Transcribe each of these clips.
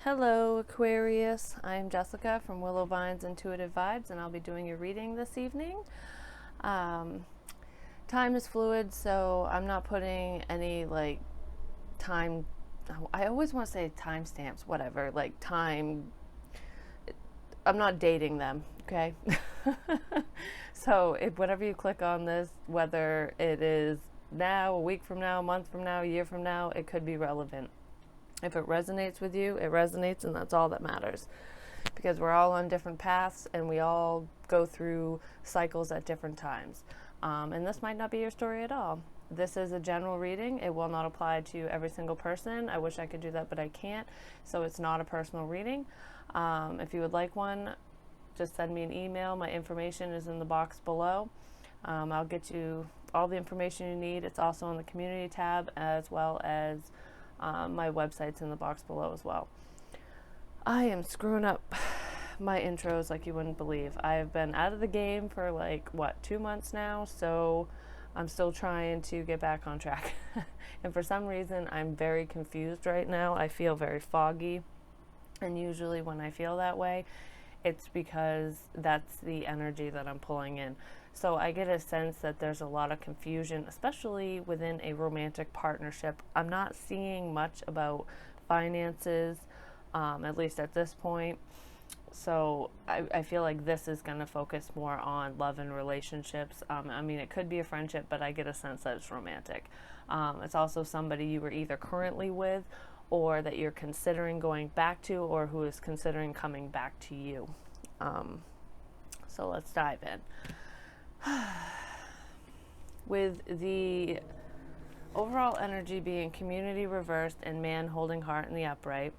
Hello, Aquarius. I'm Jessica from Willow Vine's Intuitive Vibes, and I'll be doing your reading this evening. Um, Time is fluid, so I'm not putting any time. I always want to say timestamps, whatever, like time. I'm not dating them, okay? So, whenever you click on this, whether it is now, a week from now, a month from now, a year from now, it could be relevant. If it resonates with you, it resonates, and that's all that matters. Because we're all on different paths and we all go through cycles at different times. And this might not be your story at all. This is a general reading. It will not apply to every single person. I wish I could do that, but I can't. So it's not a personal reading. If you would like one, just send me an email. My information is in the box below. I'll get you all the information you need. It's also on the community tab, as well as my website's in the box below as well. I am screwing up my intros like you wouldn't believe. I've been out of the game for 2 months now, so I'm still trying to get back on track. And for some reason, I'm very confused right now. I feel very foggy. And usually when I feel that way, it's because that's the energy that I'm pulling in. So I get a sense that there's a lot of confusion, especially within a romantic partnership. I'm not seeing much about finances, at least at this point. So I feel like this is going to focus more on love and relationships. I mean, it could be a friendship, but I get a sense that it's romantic. It's also somebody you were either currently with or that you're considering going back to, or who is considering coming back to you. So let's dive in. With the overall energy being community reversed and man holding heart in the upright,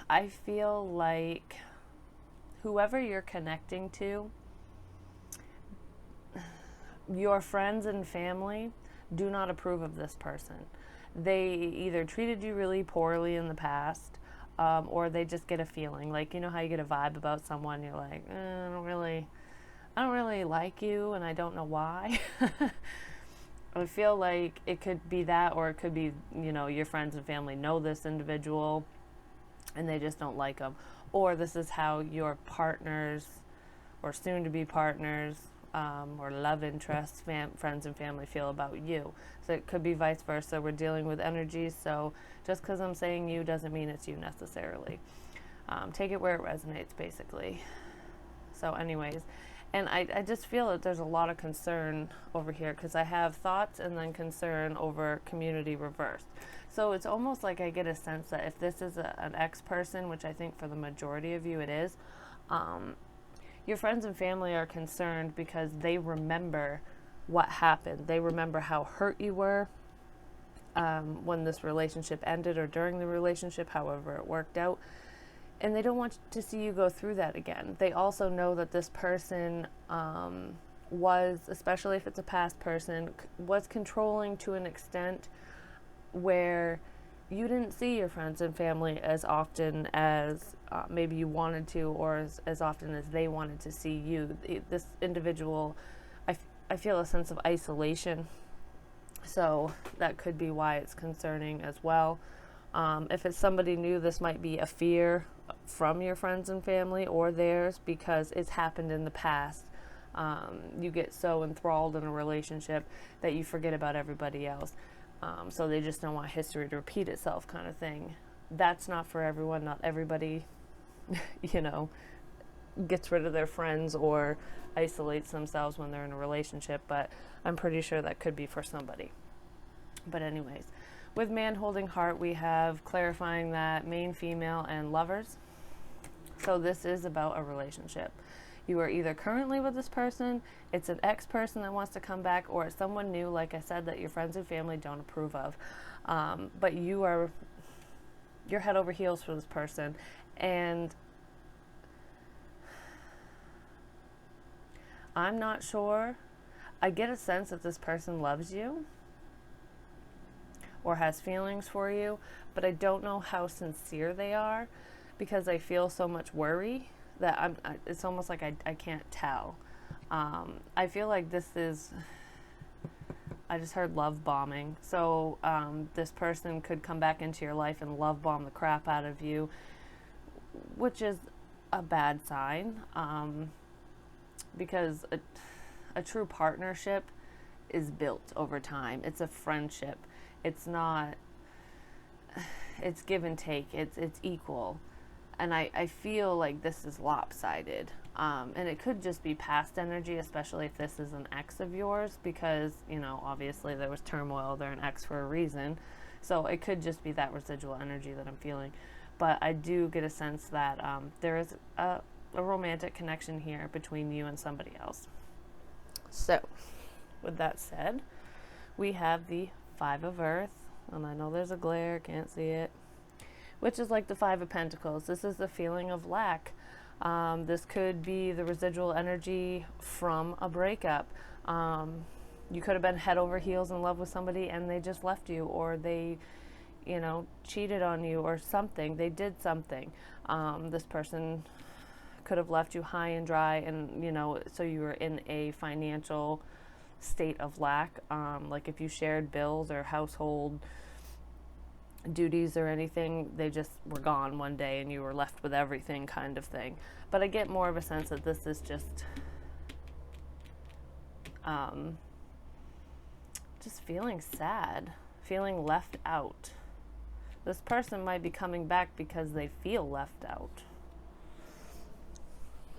I feel like whoever you're connecting to, your friends and family do not approve of this person. They either treated you really poorly in the past, or they just get a feeling. Like, you know how you get a vibe about someone, you're like, I don't really like you, and I don't know why. I feel like it could be that, or it could be, your friends and family know this individual and they just don't like them. Or this is how your partners, or soon to be partners, or love interests, friends and family feel about you. So it could be vice versa. We're dealing with energies, so just because I'm saying you doesn't mean it's you necessarily. Take it where it resonates, basically. So anyways, and I just feel that there's a lot of concern over here, because I have thoughts and then concern over community reversed. So it's almost like I get a sense that if this is an ex-person, which I think for the majority of you it is, your friends and family are concerned because they remember what happened. They remember how hurt you were when this relationship ended, or during the relationship, however it worked out. And they don't want to see you go through that again. They also know that this person was, especially if it's a past person, was controlling to an extent where you didn't see your friends and family as often as maybe you wanted to, or as often as they wanted to see you. This individual, I feel a sense of isolation. So that could be why it's concerning as well. If it's somebody new, this might be a fear from your friends and family or theirs, because it's happened in the past. You get so enthralled in a relationship that you forget about everybody else. So they just don't want history to repeat itself, kind of thing. That's not for everyone. Not everybody, gets rid of their friends or isolates themselves when they're in a relationship, but I'm pretty sure that could be for somebody. But anyways, with man holding heart, we have clarifying that male, female, and lovers. So this is about a relationship. You are either currently with this person, it's an ex-person that wants to come back, or it's someone new, like I said, that your friends and family don't approve of. But you're head over heels for this person. And I'm not sure. I get a sense that this person loves you or has feelings for you, but I don't know how sincere they are, because I feel so much worry that it's almost like I can't tell. I feel like this is I just heard love bombing. So this person could come back into your life and love bomb the crap out of you, which is a bad sign, because a true partnership is built over time. It's a friendship. It's not, it's give and take. It's equal. And I feel like this is lopsided. And it could just be past energy, especially if this is an ex of yours, because, you know, obviously there was turmoil. They're an ex for a reason. So it could just be that residual energy that I'm feeling. But I do get a sense that there is a romantic connection here between you and somebody else. So, with that said, we have the Five of Earth. And I know there's a glare, can't see it. Which is like the Five of Pentacles. This is the feeling of lack. This could be the residual energy from a breakup. You could have been head over heels in love with somebody and they just left you, or they, you know, cheated on you or something. They did something. This person could have left you high and dry, and, you know, so you were in a financial state of lack. Like if you shared bills or household duties or anything, they just were gone one day and you were left with everything, kind of thing. But I get more of a sense that this is just feeling sad, feeling left out. This person might be coming back because they feel left out,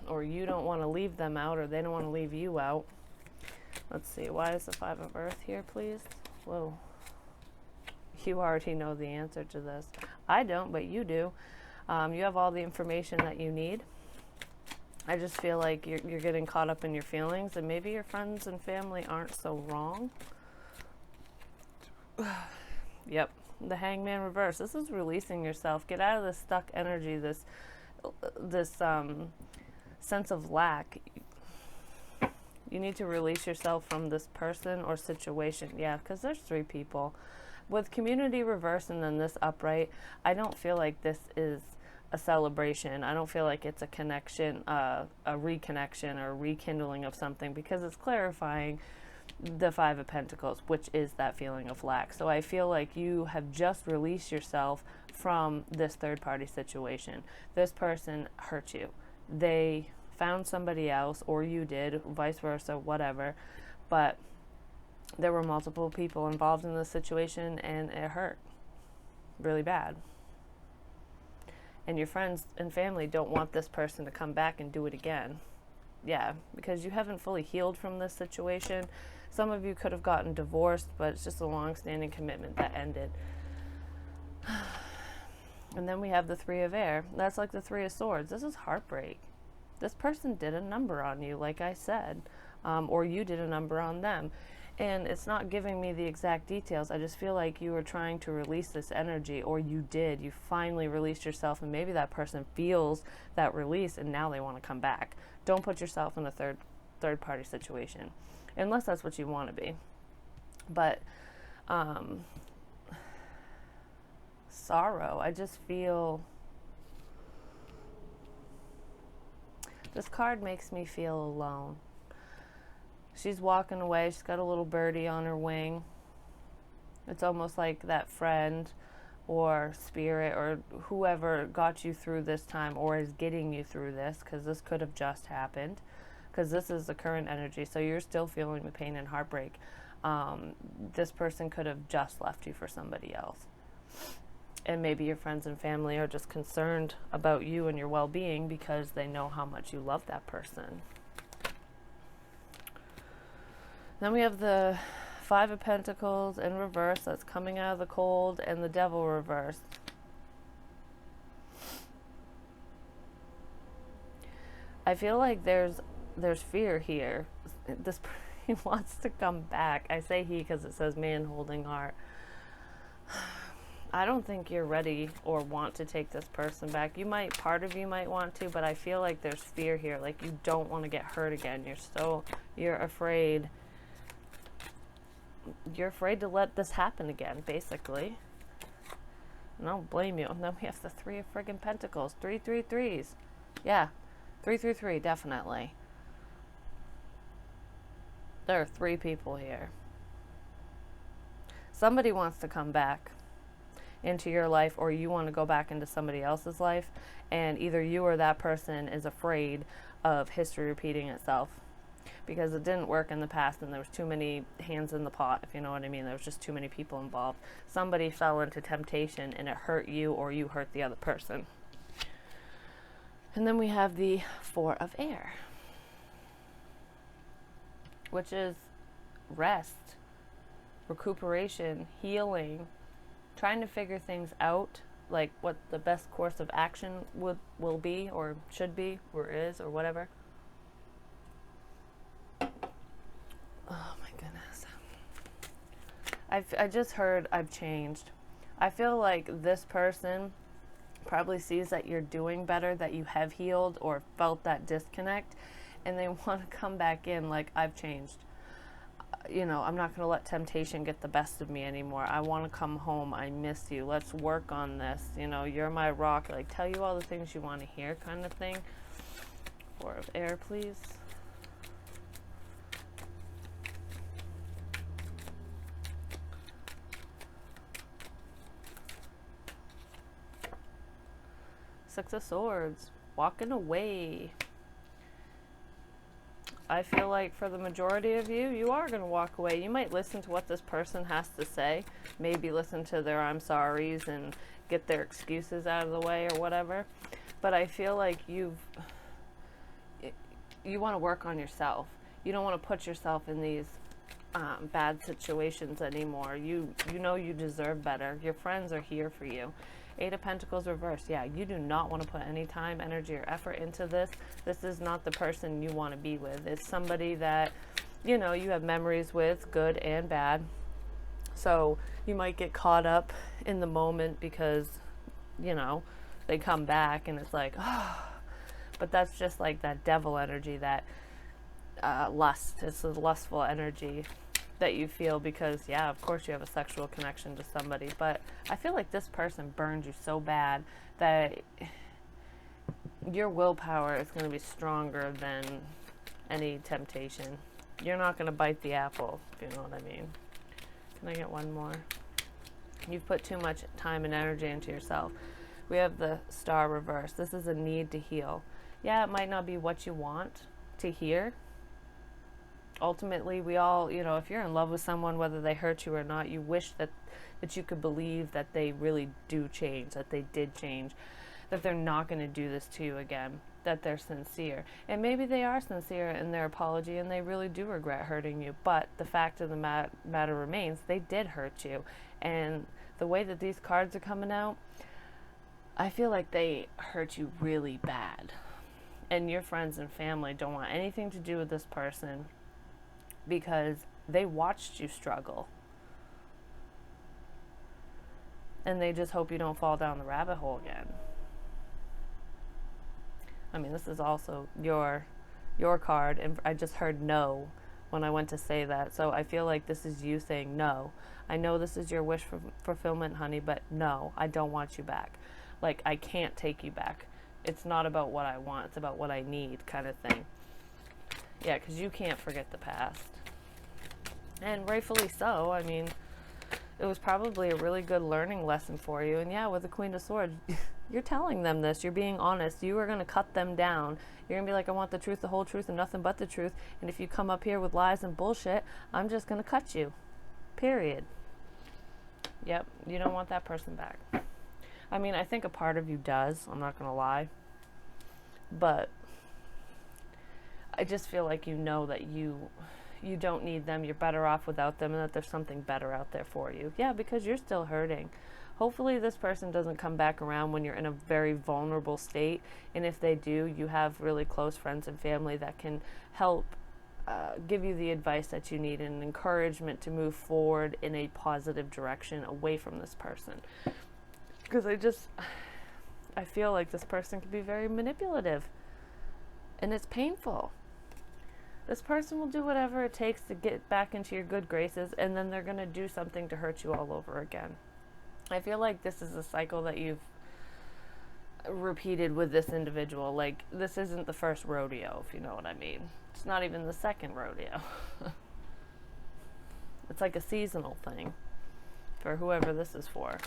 or you don't want to leave them out, or they don't want to leave you out. Let's see, why is the Five of Earth here, please? Whoa. You already know the answer to this. I don't, but you do. You have all the information that you need. I just feel like you're getting caught up in your feelings, and maybe your friends and family aren't so wrong. Yep, the Hangman reverse. This is releasing yourself. Get out of this stuck energy, this sense of lack. You need to release yourself from this person or situation. Yeah, because there's three people. With community reverse and then this upright, I don't feel like this is a celebration. I don't feel like it's a connection, a reconnection or rekindling of something, because it's clarifying the Five of Pentacles, which is that feeling of lack. So I feel like you have just released yourself from this third party situation. This person hurt you. They found somebody else, or you did, vice versa, whatever. But there were multiple people involved in this situation, and it hurt really bad. And your friends and family don't want this person to come back and do it again. Yeah, because you haven't fully healed from this situation. Some of you could have gotten divorced, but it's just a long-standing commitment that ended. And then we have the Three of Air. That's like the Three of Swords. This is heartbreak. This person did a number on you, like I said, or you did a number on them. And it's not giving me the exact details. I just feel like you were trying to release this energy, or you did. You finally released yourself, and maybe that person feels that release, and now they want to come back. Don't put yourself in a third party situation, unless that's what you want to be. But sorrow, I just feel... This card makes me feel alone. She's walking away. She's got a little birdie on her wing. It's almost like that friend or spirit or whoever got you through this time or is getting you through this, because this could have just happened, because this is the current energy. So you're still feeling the pain and heartbreak. This person could have just left you for somebody else. And maybe your friends and family are just concerned about you and your well-being because they know how much you love that person. Then we have the Five of Pentacles in reverse. That's coming out of the cold, and the Devil reverse. I feel like there's fear here. This he wants to come back. I say he because it says man holding heart. I don't think you're ready or want to take this person back. You might, part of you might want to, but I feel like there's fear here. Like you don't want to get hurt again. You're afraid. You're afraid to let this happen again, basically. And I don't blame you. And then we have the Three of friggin' Pentacles. 333s. Yeah. 333, definitely. There are three people here. Somebody wants to come back into your life, or you want to go back into somebody else's life, and either you or that person is afraid of history repeating itself because it didn't work in the past and there was too many hands in the pot, if you know what I mean. There was just too many people involved. Somebody fell into temptation and it hurt you, or you hurt the other person. And then we have the Four of Air, which is rest, recuperation, healing, trying to figure things out, like what the best course of action will be, or should be, or is, or whatever. Oh my goodness. I just heard I've changed. I feel like this person probably sees that you're doing better, that you have healed or felt that disconnect, and they want to come back in like, I've changed. You know, I'm not going to let temptation get the best of me anymore. I want to come home. I miss you. Let's work on this. You know, you're my rock. Like, tell you all the things you want to hear kind of thing. Four of Air, please. Six of Swords, walking away. I feel like for the majority of you, you are going to walk away. You might listen to what this person has to say, maybe listen to their I'm sorries and get their excuses out of the way or whatever. But I feel like you want to work on yourself. You don't want to put yourself in these bad situations anymore. You know you deserve better. Your friends are here for you. Eight of Pentacles reversed. Yeah, you do not want to put any time, energy, or effort into this. This is not the person you want to be with. It's somebody that, you know, you have memories with, good and bad. So you might get caught up in the moment because, you know, they come back and it's like, oh. But that's just like that devil energy, that lust. It's a lustful energy that you feel because, yeah, of course you have a sexual connection to somebody, but I feel like this person burned you so bad that your willpower is going to be stronger than any temptation. You're not going to bite the apple, if you know what I mean. Can I get one more? You've put too much time and energy into yourself. We have the Star reverse. This is a need to heal. Yeah, it might not be what you want to hear. Ultimately, we all, you know, if you're in love with someone, whether they hurt you or not, you wish that you could believe that they really do change, that they did change, that they're not going to do this to you again, that they're sincere. And maybe they are sincere in their apology and they really do regret hurting you. But the fact of the matter remains, they did hurt you. And the way that these cards are coming out, I feel like they hurt you really bad. And your friends and family don't want anything to do with this person, because they watched you struggle. And they just hope you don't fall down the rabbit hole again. I mean, this is also your card, and I just heard no when I went to say that. So I feel like this is you saying no. I know this is your wish for fulfillment, honey, but no, I don't want you back. Like, I can't take you back. It's not about what I want, it's about what I need, kind of thing. Yeah, because you can't forget the past. And rightfully so. I mean, it was probably a really good learning lesson for you. And yeah, with the Queen of Swords, you're telling them this. You're being honest. You are going to cut them down. You're going to be like, I want the truth, the whole truth, and nothing but the truth. And if you come up here with lies and bullshit, I'm just going to cut you. Period. Yep, you don't want that person back. I mean, I think a part of you does. I'm not going to lie. But I just feel like you know that you don't need them, you're better off without them, and that there's something better out there for you. Yeah, because you're still hurting. Hopefully this person doesn't come back around when you're in a very vulnerable state, and if they do, you have really close friends and family that can help give you the advice that you need and encouragement to move forward in a positive direction away from this person. Because I feel like this person can be very manipulative, and it's painful. This person will do whatever it takes to get back into your good graces, and then they're going to do something to hurt you all over again. I feel like this is a cycle that you've repeated with this individual. Like, this isn't the first rodeo, if you know what I mean. It's not even the second rodeo. It's like a seasonal thing. for whoever this is for.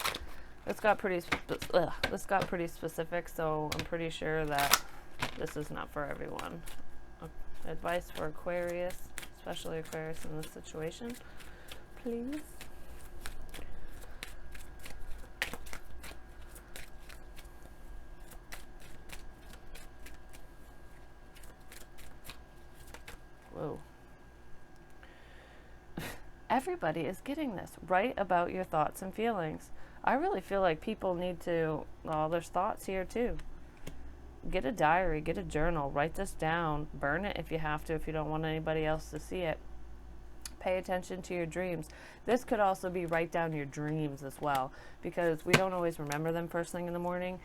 This got pretty specific, so I'm pretty sure that this is not for everyone. Advice for Aquarius, especially Aquarius in this situation, please. Whoa. Everybody is getting this. Write about your thoughts and feelings. I really feel like people need to, well, there's thoughts here too. Get a diary, get a journal, write this down, burn it if you have to, if you don't want anybody else to see it. Pay attention to your dreams. This could also be write down your dreams as well, because we don't always remember them first thing in the morning.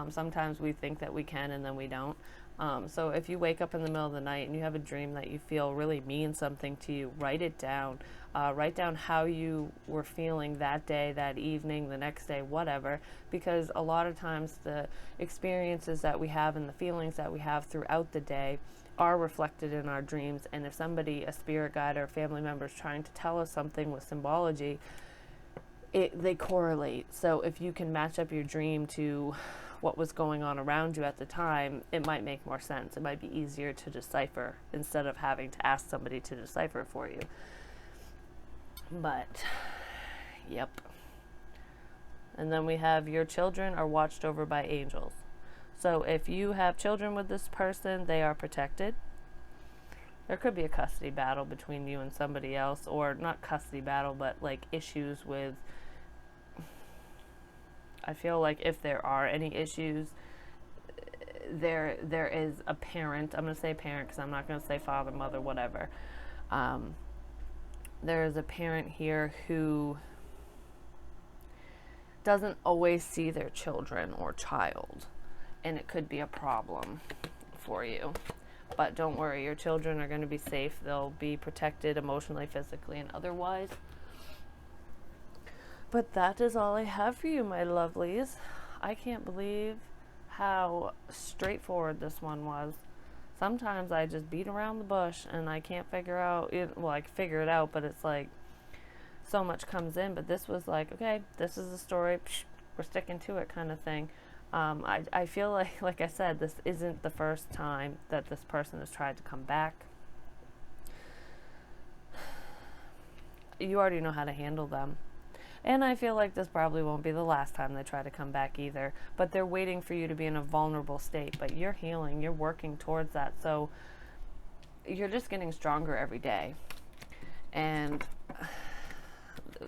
Sometimes we think that we can and then we don't. So if you wake up in the middle of the night and you have a dream that you feel really means something to you, write it down. Write down how you were feeling that day, that evening, the next day, whatever, because a lot of times the experiences that we have and the feelings that we have throughout the day are reflected in our dreams. And if somebody, a spirit guide or a family member, is trying to tell us something with symbology, they correlate. So if you can match up your dream to what was going on around you at the time, it might make more sense. It might be easier to decipher instead of having to ask somebody to decipher for you. But, yep. And then we have your children are watched over by angels. So if you have children with this person, they are protected. There could be a custody battle between you and somebody else, or not custody battle, but like issues with, I feel like if there are any issues, there is a parent. I'm going to say parent because I'm not going to say father, mother, whatever. There is a parent here who doesn't always see their children or child, and it could be a problem for you. But don't worry, your children are going to be safe. They'll be protected emotionally, physically, and otherwise. But that is all I have for you, my lovelies. I can't believe how straightforward this one was. Sometimes I just beat around the bush and I can't figure out it. Well, I can figure it out, but it's like so much comes in. But this was like, okay, this is the story. Psh, we're sticking to it kind of thing. I feel like I said, this isn't the first time that this person has tried to come back. You already know how to handle them. And I feel like this probably won't be the last time they try to come back either. But they're waiting for you to be in a vulnerable state. But you're healing. You're working towards that. So you're just getting stronger every day. And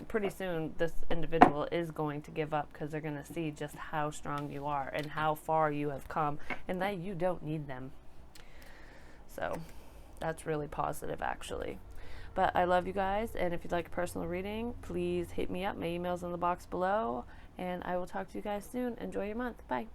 pretty soon this individual is going to give up, because they're going to see just how strong you are and how far you have come, and that you don't need them. So that's really positive, actually. But I love you guys, and if you'd like a personal reading, please hit me up. My email's in the box below, and I will talk to you guys soon. Enjoy your month. Bye.